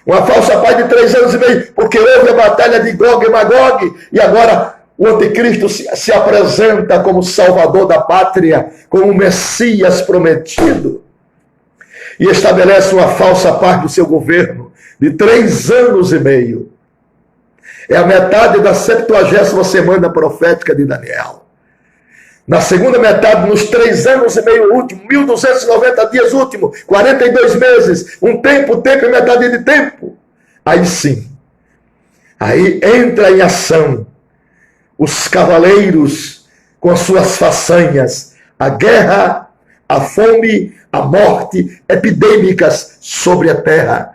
Uma falsa paz de 3 anos e meio, porque houve a batalha de Gog e Magog, e agora o anticristo se apresenta como salvador da pátria, como o Messias prometido, e estabelece uma falsa paz do seu governo de 3 anos e meio. É a metade da 70ª semana profética de Daniel. Na segunda metade, nos 3 anos e meio último, 1290 dias último, 42 meses, um tempo e metade de tempo. Aí sim, aí entra em ação os cavaleiros com as suas façanhas, a guerra, a fome, a morte epidêmicas sobre a terra,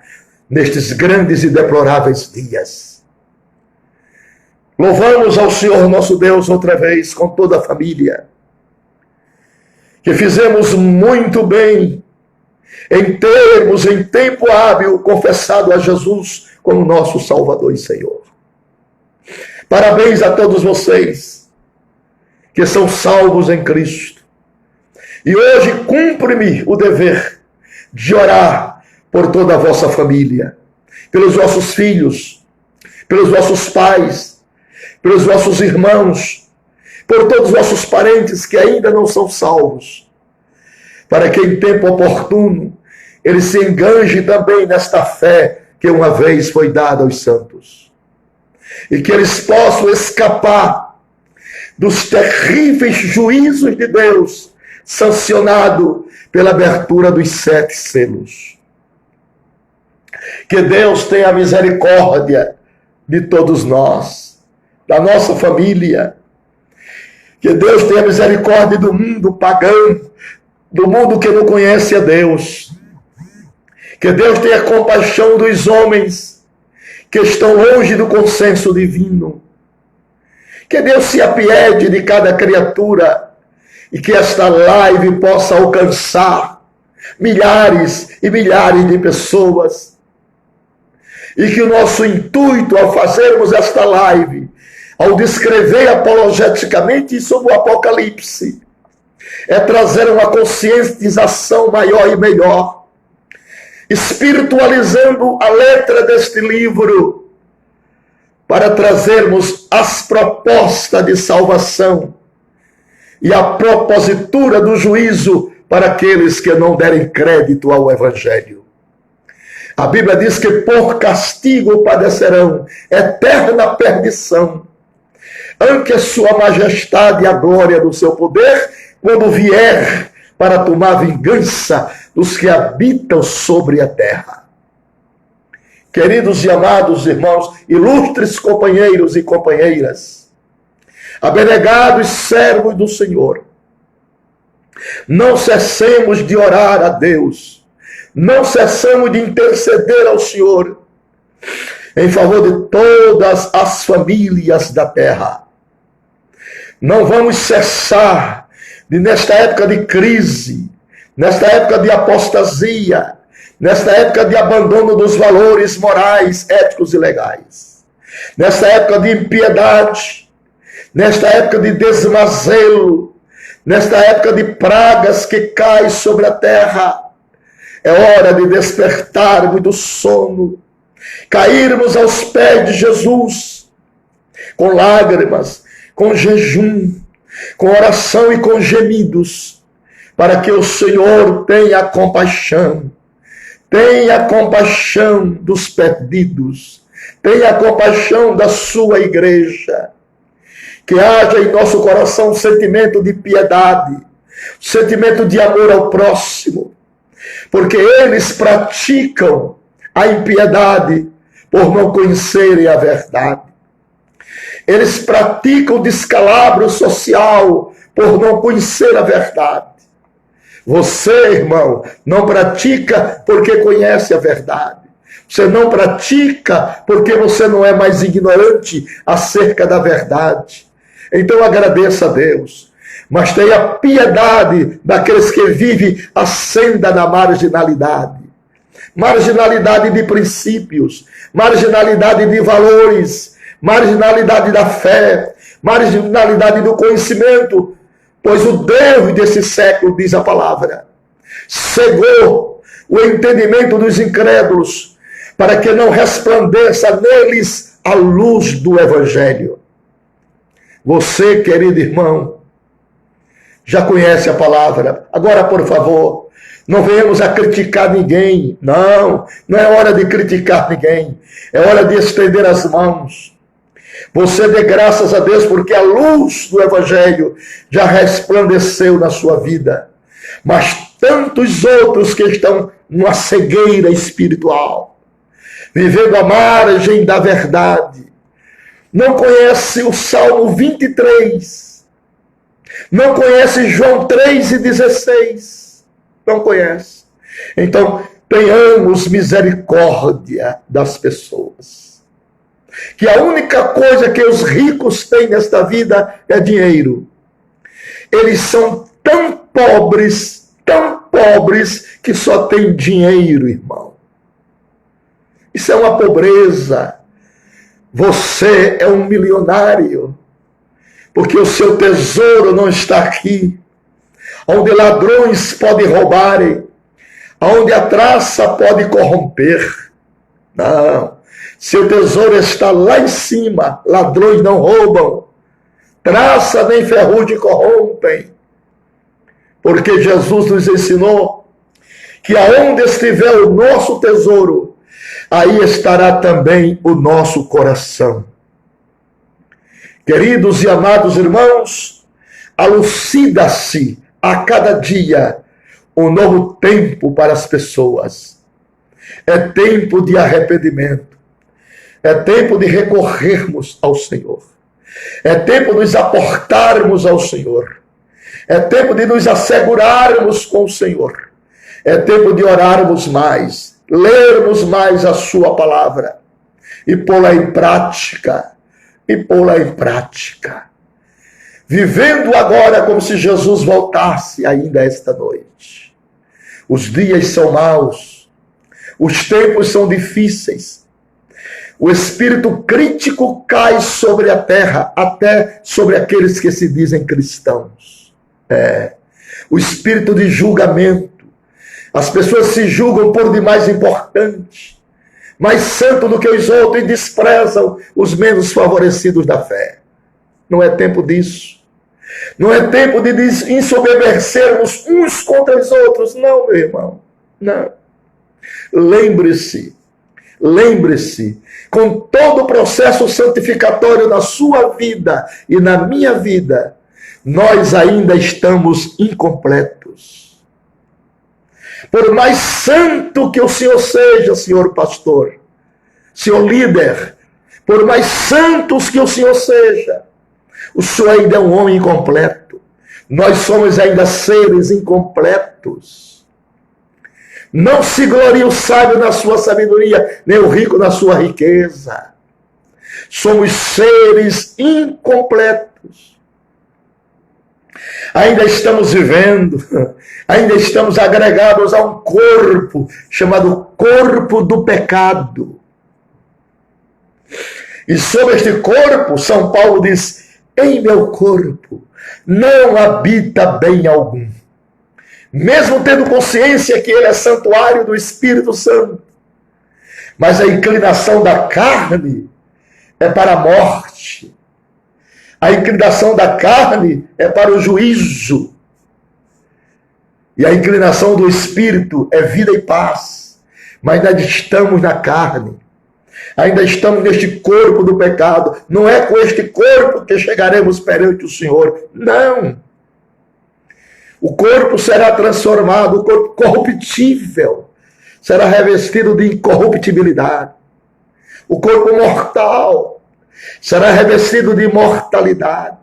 nestes grandes e deploráveis dias. Louvamos ao Senhor nosso Deus outra vez, com toda a família, que fizemos muito bem em termos, em tempo hábil, confessado a Jesus como nosso Salvador e Senhor. Parabéns a todos vocês que são salvos em Cristo. E hoje cumpre-me o dever de orar por toda a vossa família, pelos vossos filhos, pelos vossos pais, pelos vossos irmãos, por todos os vossos parentes que ainda não são salvos, para que em tempo oportuno eles se enganjem também nesta fé que uma vez foi dada aos santos, e que eles possam escapar dos terríveis juízos de Deus, sancionado pela abertura dos 7 selos. Que Deus tenha misericórdia de todos nós, da nossa família. Que Deus tenha misericórdia do mundo pagão, do mundo que não conhece a Deus. Que Deus tenha compaixão dos homens que estão longe do consenso divino. Que Deus se apiede de cada criatura e que esta live possa alcançar milhares e milhares de pessoas. E que o nosso intuito ao fazermos esta live, ao descrever apologeticamente sobre o Apocalipse, é trazer uma conscientização maior e melhor, espiritualizando a letra deste livro, para trazermos as propostas de salvação e a propositura do juízo para aqueles que não derem crédito ao Evangelho. A Bíblia diz que por castigo padecerão eterna perdição, ante a sua majestade e a glória do seu poder, quando vier para tomar vingança dos que habitam sobre a terra. Queridos e amados irmãos, ilustres companheiros e companheiras, abnegados servos do Senhor, não cessemos de orar a Deus, não cessamos de interceder ao Senhor em favor de todas as famílias da terra. Não vamos cessar de, nesta época de crise, nesta época de apostasia, nesta época de abandono dos valores morais, éticos e legais, nesta época de impiedade, nesta época de desmazelo, nesta época de pragas que caem sobre a terra, é hora de despertarmos do sono, cairmos aos pés de Jesus, com lágrimas, com jejum, com oração e com gemidos, para que o Senhor tenha compaixão dos perdidos, tenha compaixão da sua igreja, que haja em nosso coração um sentimento de piedade, um sentimento de amor ao próximo, porque eles praticam a impiedade por não conhecerem a verdade. Eles praticam o descalabro social por não conhecer a verdade. Você, irmão, não pratica porque conhece a verdade. Você não pratica porque você não é mais ignorante acerca da verdade. Então agradeça a Deus, mas tenha piedade daqueles que vivem a senda da marginalidade. Marginalidade de princípios, marginalidade de valores, marginalidade da fé, marginalidade do conhecimento, pois o Deus desse século, diz a palavra, cegou o entendimento dos incrédulos, para que não resplandeça neles a luz do Evangelho. Você, querido irmão, já conhece a palavra. Agora, por favor, não venhamos a criticar ninguém. Não é hora de criticar ninguém. É hora de estender as mãos. Você dê graças a Deus porque a luz do Evangelho já resplandeceu na sua vida. Mas tantos outros que estão numa cegueira espiritual, vivendo à margem da verdade, não conhece o Salmo 23, não conhece João 3,16, não conhece. Então, tenhamos misericórdia das pessoas. Que a única coisa que os ricos têm nesta vida é dinheiro. Eles são tão pobres, que só têm dinheiro, irmão. Isso é uma pobreza. Você é um milionário, porque o seu tesouro não está aqui, onde ladrões podem roubarem, onde a traça pode corromper. Não. Seu tesouro está lá em cima. Ladrões não roubam, traça nem ferrugem corrompem. Porque Jesus nos ensinou que aonde estiver o nosso tesouro, aí estará também o nosso coração. Queridos e amados irmãos, alucida-se a cada dia um novo tempo para as pessoas. É tempo de arrependimento. É tempo de recorrermos ao Senhor. É tempo de nos aportarmos ao Senhor. É tempo de nos assegurarmos com o Senhor. É tempo de orarmos mais, lermos mais a sua palavra e pô-la em prática. Vivendo agora como se Jesus voltasse ainda esta noite. Os dias são maus. Os tempos são difíceis. O espírito crítico cai sobre a terra, até sobre aqueles que se dizem cristãos. O espírito de julgamento. As pessoas se julgam por demais importante, mais santo do que os outros, e desprezam os menos favorecidos da fé. Não é tempo disso. Não é tempo de ensoberbecermos uns contra os outros. Não, meu irmão. Não. Lembre-se, com todo o processo santificatório na sua vida e na minha vida, nós ainda estamos incompletos. Por mais santo que o Senhor seja, senhor pastor, senhor líder, por mais santos que o Senhor seja, o Senhor ainda é um homem incompleto. Nós somos ainda seres incompletos. Não se glorie o sábio na sua sabedoria, nem o rico na sua riqueza. Somos seres incompletos. Ainda estamos vivendo, ainda estamos agregados a um corpo chamado corpo do pecado. E sobre este corpo, São Paulo diz: em meu corpo não habita bem algum. Mesmo tendo consciência que ele é santuário do Espírito Santo. Mas a inclinação da carne é para a morte. A inclinação da carne é para o juízo. E a inclinação do Espírito é vida e paz. Mas ainda estamos na carne. Ainda estamos neste corpo do pecado. Não é com este corpo que chegaremos perante o Senhor. Não. O corpo será transformado, o corpo corruptível será revestido de incorruptibilidade. O corpo mortal será revestido de imortalidade.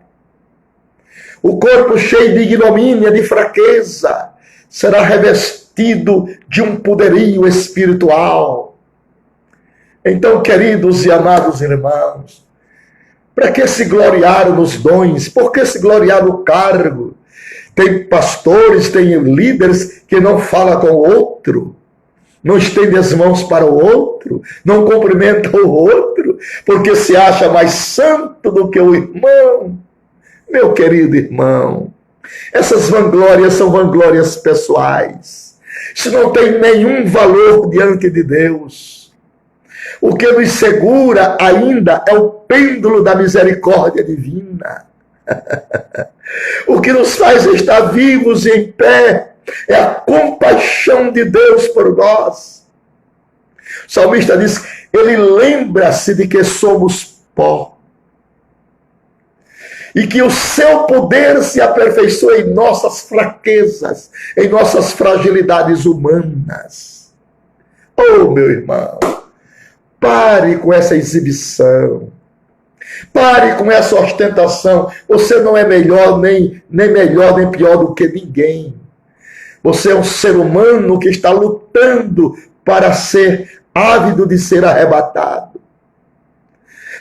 O corpo cheio de ignomínia, de fraqueza, será revestido de um poderio espiritual. Então, queridos e amados irmãos, para que se gloriar nos dons? Por que se gloriar no cargo? Tem pastores, tem líderes que não falam com o outro, não estendem as mãos para o outro, não cumprimentam o outro, porque se acha mais santo do que o irmão. Meu querido irmão, essas vanglórias são vanglórias pessoais. Isso não tem nenhum valor diante de Deus. O que nos segura ainda é o pêndulo da misericórdia divina. O que nos faz estar vivos e em pé é a compaixão de Deus por nós. O salmista diz, ele lembra-se de que somos pó. E que o seu poder se aperfeiçoe em nossas fraquezas, em nossas fragilidades humanas. Oh, meu irmão, pare com essa exibição. Pare com essa ostentação. Você não é melhor, nem melhor, nem pior do que ninguém. Você é um ser humano que está lutando para ser ávido de ser arrebatado.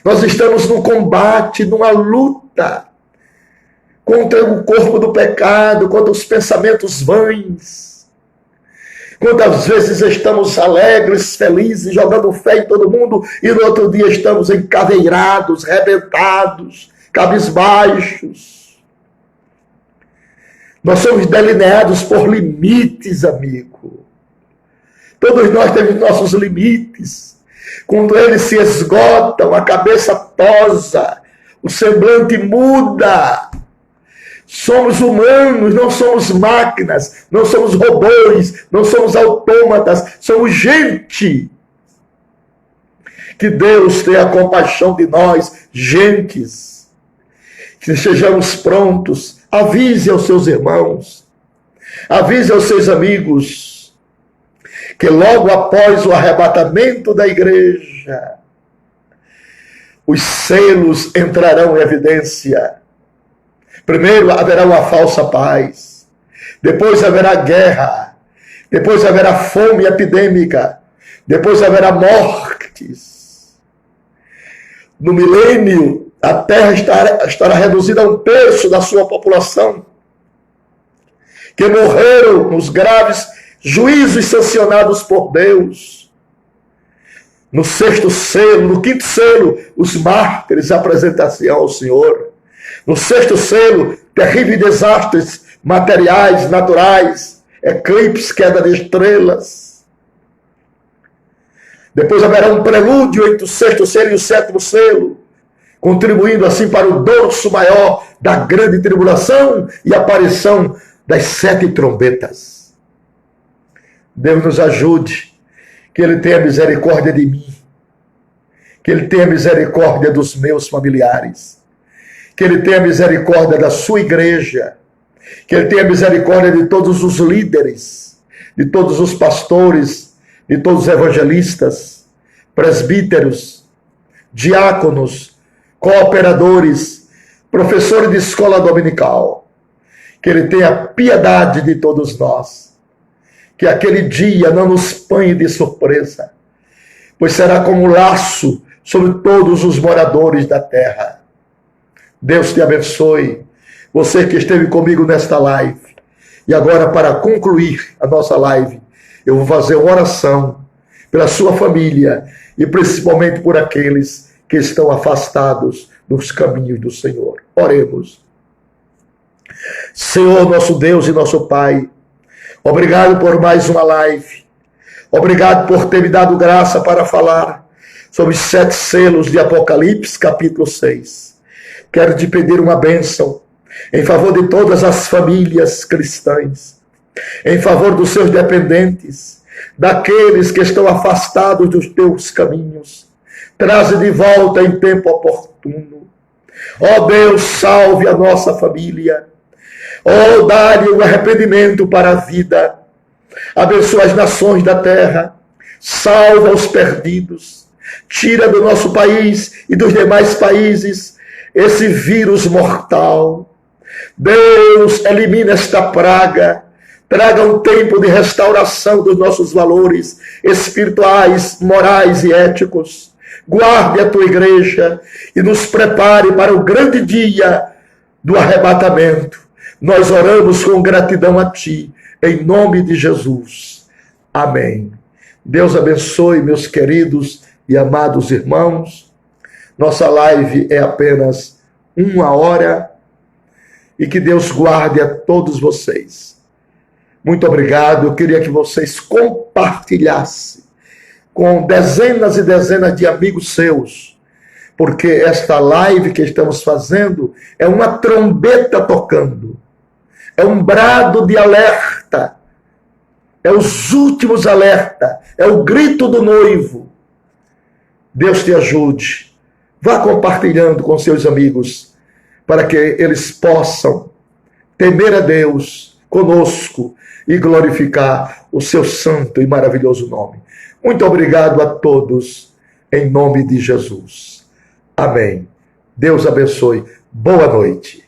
Nós estamos num combate, numa luta contra o corpo do pecado, contra os pensamentos vãos. Quantas vezes estamos alegres, felizes, jogando fé em todo mundo, e no outro dia estamos encaveirados, rebentados, cabisbaixos. Nós somos delineados por limites, amigo. Todos nós temos nossos limites. Quando eles se esgotam, a cabeça tosa, o semblante muda. Somos humanos, não somos máquinas, não somos robôs, não somos autômatas, somos gente. Que Deus tenha compaixão de nós, gentes. Que sejamos prontos. Avise aos seus irmãos, avise aos seus amigos, que logo após o arrebatamento da igreja, os selos entrarão em evidência. Primeiro haverá uma falsa paz, depois haverá guerra, depois haverá fome epidêmica, depois haverá mortes. No milênio, a terra estará reduzida a 1/3 da sua população, que morreram nos graves juízos sancionados por Deus. No 6º selo, no 5º selo, os mártires apresentar-se ao Senhor. No 6º selo, terríveis desastres materiais, naturais, eclipse, queda de estrelas. Depois haverá um prelúdio entre o 6º selo e o 7º selo, contribuindo assim para o dorso maior da grande tribulação e aparição das 7 trombetas. Deus nos ajude, que Ele tenha misericórdia de mim, que Ele tenha misericórdia dos meus familiares, que Ele tenha misericórdia da sua igreja, que Ele tenha misericórdia de todos os líderes, de todos os pastores, de todos os evangelistas, presbíteros, diáconos, cooperadores, professores de escola dominical. Que Ele tenha piedade de todos nós. Que aquele dia não nos apanhe de surpresa, pois será como um laço sobre todos os moradores da terra. Deus te abençoe, você que esteve comigo nesta live. E agora, para concluir a nossa live, eu vou fazer uma oração pela sua família e principalmente por aqueles que estão afastados dos caminhos do Senhor. Oremos. Senhor, nosso Deus e nosso Pai, obrigado por mais uma live. Obrigado por ter me dado graça para falar sobre os 7 selos de Apocalipse, capítulo 6. Quero te pedir uma bênção em favor de todas as famílias cristãs, em favor dos seus dependentes, daqueles que estão afastados dos teus caminhos. Traze de volta em tempo oportuno. Ó Deus, salve a nossa família. Ó, dá-lhe o arrependimento para a vida. Abençoa as nações da terra. Salva os perdidos. Tira do nosso país e dos demais países esse vírus mortal. Deus, elimina esta praga. Traga um tempo de restauração dos nossos valores espirituais, morais e éticos. Guarde a tua igreja e nos prepare para o grande dia do arrebatamento. Nós oramos com gratidão a ti, em nome de Jesus. Amém. Deus abençoe, meus queridos e amados irmãos. Nossa live é apenas 1 hora e que Deus guarde a todos vocês. Muito obrigado. Eu queria que vocês compartilhassem com dezenas e dezenas de amigos seus, porque esta live que estamos fazendo é uma trombeta tocando, é um brado de alerta, é os últimos alerta, é o grito do noivo. Deus te ajude. Vá compartilhando com seus amigos, para que eles possam temer a Deus conosco e glorificar o seu santo e maravilhoso nome. Muito obrigado a todos, em nome de Jesus. Amém. Deus abençoe. Boa noite.